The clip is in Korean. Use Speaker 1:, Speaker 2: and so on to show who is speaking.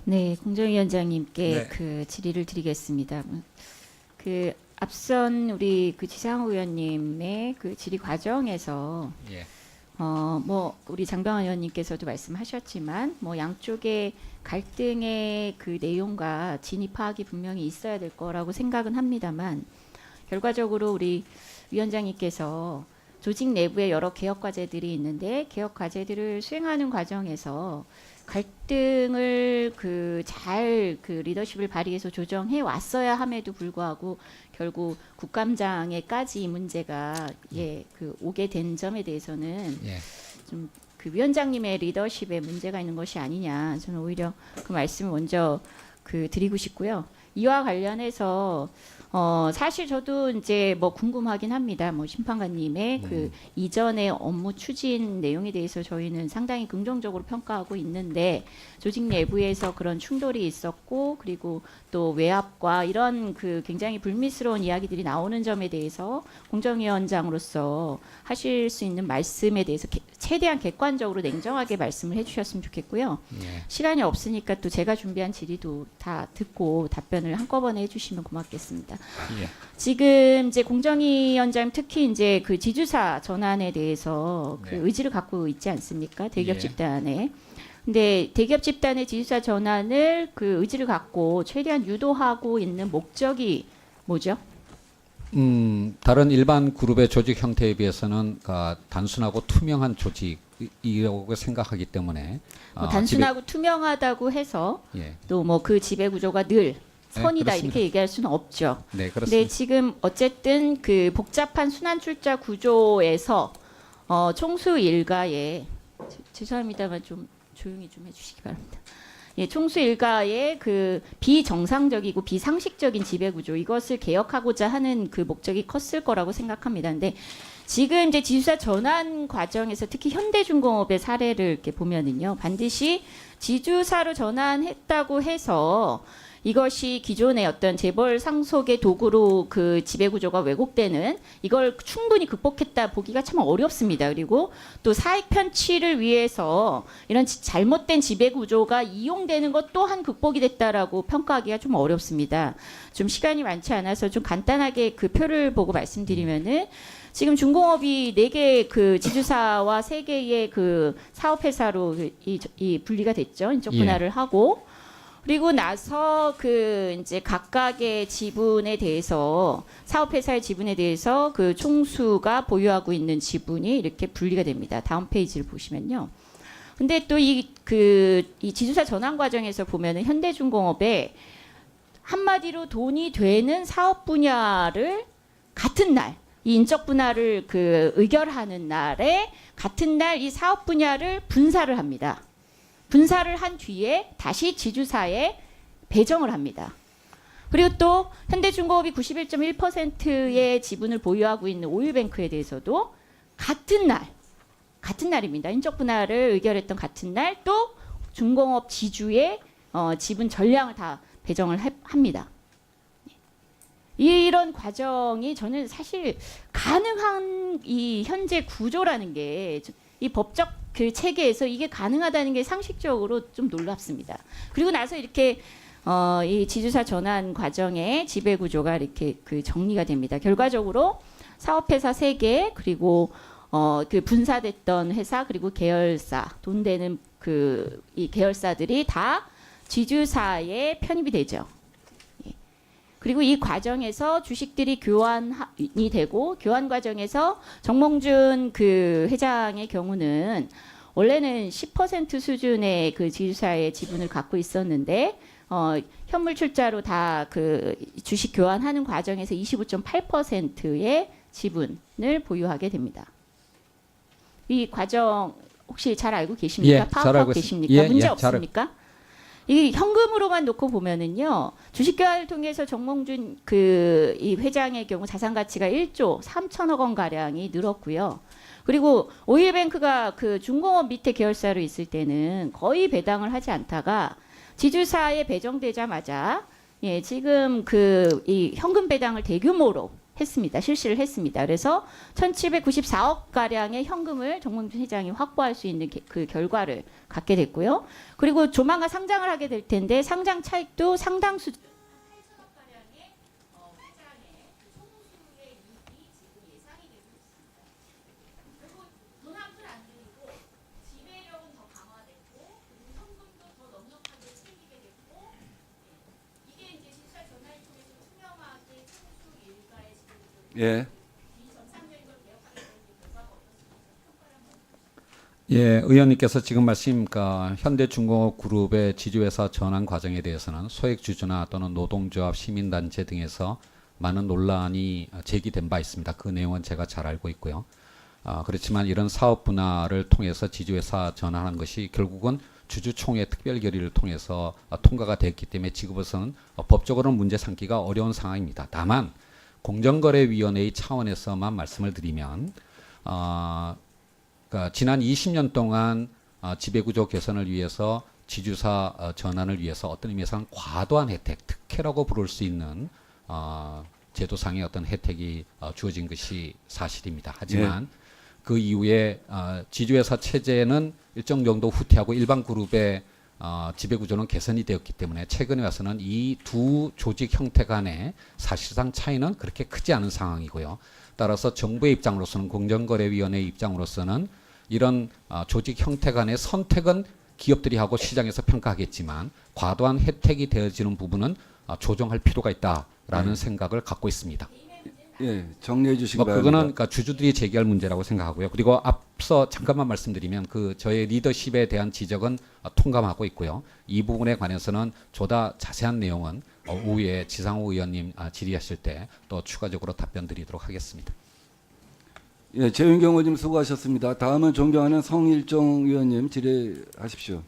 Speaker 1: 네, 공정위원장님께
Speaker 2: 네.
Speaker 1: 그 질의를 드리겠습니다. 그 앞선 우리 그 지상호 의원님의 그 질의 과정에서
Speaker 2: 예.
Speaker 1: 뭐 우리 장병환 의원님께서도 말씀하셨지만 뭐 양쪽의 갈등의 그 내용과 진위 파악이 분명히 있어야 될 거라고 생각은 합니다만 결과적으로 우리 위원장님께서 조직 내부에 여러 개혁 과제들이 있는데 개혁 과제들을 수행하는 과정에서 갈등을 그 잘 그 리더십을 발휘해서 조정해 왔어야 함에도 불구하고 결국 국감장에까지 이 문제가 그 오게 된 점에 대해서는
Speaker 2: 예.
Speaker 1: 좀 그 위원장님의 리더십에 문제가 있는 것이 아니냐 저는 오히려 그 말씀을 먼저 그 드리고 싶고요. 이와 관련해서 사실 저도 이제 뭐 궁금하긴 합니다. 뭐 심판관님의 그 이전의 업무 추진 내용에 대해서 저희는 상당히 긍정적으로 평가하고 있는데 조직 내부에서 그런 충돌이 있었고 그리고 또 외압과 이런 그 굉장히 불미스러운 이야기들이 나오는 점에 대해서 공정위원장으로서 하실 수 있는 말씀에 대해서 최대한 객관적으로 냉정하게 말씀을 해주셨으면 좋겠고요.
Speaker 2: 예.
Speaker 1: 시간이 없으니까 또 제가 준비한 질의도 다 듣고 답변을 한꺼번에 해주시면 고맙겠습니다.
Speaker 2: 예.
Speaker 1: 지금 이제 공정위원장 특히 이제 그 지주사 전환에 대해서 그
Speaker 2: 네.
Speaker 1: 의지를 갖고 있지 않습니까? 대기업
Speaker 2: 예.
Speaker 1: 집단에. 근데 대기업 집단의 지주사 전환을 그 의지를 갖고 최대한 유도하고 있는 목적이 뭐죠?
Speaker 2: 다른 일반 그룹의 조직 형태에 비해서는 단순하고 투명한 조직이라고 생각하기 때문에
Speaker 1: 뭐 단순하고 투명하다고 해서
Speaker 2: 예.
Speaker 1: 또 뭐 그 지배 구조가 늘 선이다
Speaker 2: 그렇습니다.
Speaker 1: 이렇게 얘기할 수는 없죠.
Speaker 2: 네,
Speaker 1: 근데
Speaker 2: 그렇습니다.
Speaker 1: 지금 어쨌든 그 복잡한 순환 출자 구조에서 총수 일가의 죄송합니다만 좀 조용히 좀 해주시기 바랍니다. 예, 총수 일가의 그 비정상적이고 비상식적인 지배 구조 이것을 개혁하고자 하는 그 목적이 컸을 거라고 생각합니다. 근데 지금 이제 지주사 전환 과정에서 특히 현대중공업의 사례를 이렇게 보면은요, 반드시 지주사로 전환했다고 해서 이것이 기존의 어떤 재벌 상속의 도구로 그 지배 구조가 왜곡되는 이걸 충분히 극복했다 보기가 참 어렵습니다. 그리고 또 사익 편취를 위해서 이런 잘못된 지배 구조가 이용되는 것 또한 극복이 됐다라고 평가하기가 좀 어렵습니다. 좀 시간이 많지 않아서 좀 간단하게 그 표를 보고 말씀드리면은 지금 중공업이 4개 그 지주사와 3개의 그 사업회사로 이 분리가 됐죠. 인적 분할을 하고 그리고 나서 그 이제 각각의 지분에 대해서 사업회사의 지분에 대해서 그 총수가 보유하고 있는 지분이 이렇게 분리가 됩니다. 다음 페이지를 보시면요. 근데 또 이 지주사 전환 과정에서 보면은 현대중공업에 한마디로 돈이 되는 사업 분야를 같은 날 이 인적 분할을 그 의결하는 날에 같은 날 이 사업 분야를 분사를 합니다. 분사를 한 뒤에 다시 지주사에 배정을 합니다. 그리고 또 현대중공업이 91.1%의 지분을 보유하고 있는 오일뱅크에 대해서도 같은 날입니다. 인적 분할을 의결했던 같은 날 또 중공업 지주의 지분 전량을 다 배정을 합니다. 이런 과정이 저는 사실 가능한 이 현재 구조라는 게 이 법적 그 체계에서 이게 가능하다는 게 상식적으로 좀 놀랍습니다. 그리고 나서 이렇게 이 지주사 전환 과정의 지배 구조가 이렇게 그 정리가 됩니다. 결과적으로 사업회사 3개 그리고 그 분사됐던 회사 그리고 계열사 돈 되는 그 이 계열사들이 다 지주사에 편입이 되죠. 그리고 이 과정에서 주식들이 교환이 되고 교환 과정에서 정몽준 그 회장의 경우는 원래는 10% 수준의 그 지주사의 지분을 갖고 있었는데 현물 출자로 다 그 주식 교환하는 과정에서 25.8%의 지분을 보유하게 됩니다. 이 과정 혹시 잘 알고 계십니까? 파악하고 계십니까? 문제 없습니까? 이 현금으로만 놓고 보면은요, 주식 교환을 통해서 정몽준 그 이 회장의 경우 자산 가치가 1조 3천억 원 가량이 늘었고요. 그리고 오일뱅크가 그 중공업 밑에 계열사로 있을 때는 거의 배당을 하지 않다가 지주사에 배정되자마자 지금 그 이 현금 배당을 대규모로 했습니다. 실시를 했습니다. 그래서 1,794억 가량의 현금을 정몽준 회장이 확보할 수 있는 그 결과를 갖게 됐고요. 그리고 조만간 상장을 하게 될 텐데 상장 차익도 상당수
Speaker 3: 예.
Speaker 2: 예, 의원님께서 지금 현대중공업그룹의 지주회사 전환 과정에 대해서는 소액주주나 또는 노동조합, 시민단체 등에서 많은 논란이 제기된 바 있습니다. 그 내용은 제가 잘 알고 있고요. 그렇지만 이런 사업 분할을 통해서 지주회사 전환한 것이 결국은 주주총회 특별 결의를 통해서 통과가 됐기 때문에 지금으로서는 법적으로는 문제 삼기가 어려운 상황입니다. 다만 공정거래위원회의 차원에서만 말씀을 드리면 그러니까 지난 20년 동안 지배구조 개선을 위해서 지주사 전환을 위해서 어떤 의미에서는 과도한 혜택, 특혜라고 부를 수 있는 제도상의 어떤 혜택이 주어진 것이 사실입니다. 하지만 그 이후에 지주회사 체제는 일정 정도 후퇴하고 일반 그룹의 지배구조는 개선이 되었기 때문에 최근에 와서는 이 두 조직 형태 간의 사실상 차이는 그렇게 크지 않은 상황이고요. 따라서 정부의 입장으로서는 공정거래위원회의 입장으로서는 이런 조직 형태 간의 선택은 기업들이 하고 시장에서 평가하겠지만 과도한 혜택이 되어지는 부분은 조정할 필요가 있다라는 생각을 갖고 있습니다.
Speaker 3: 예, 정리해 주시기 바랍니다.
Speaker 2: 그거는 그러니까 주주들이 제기할 문제라고 생각하고요. 그리고 앞서 잠깐만 말씀드리면 저의 리더십에 대한 지적은 통감하고 있고요. 이 부분에 관해서는 보다 자세한 내용은 오후에 지상호 의원님 질의하실 때 또 추가적으로 답변 드리도록 하겠습니다.
Speaker 3: 예, 재윤경 의원님 수고하셨습니다. 다음은 존경하는 성일종 의원님 질의하십시오.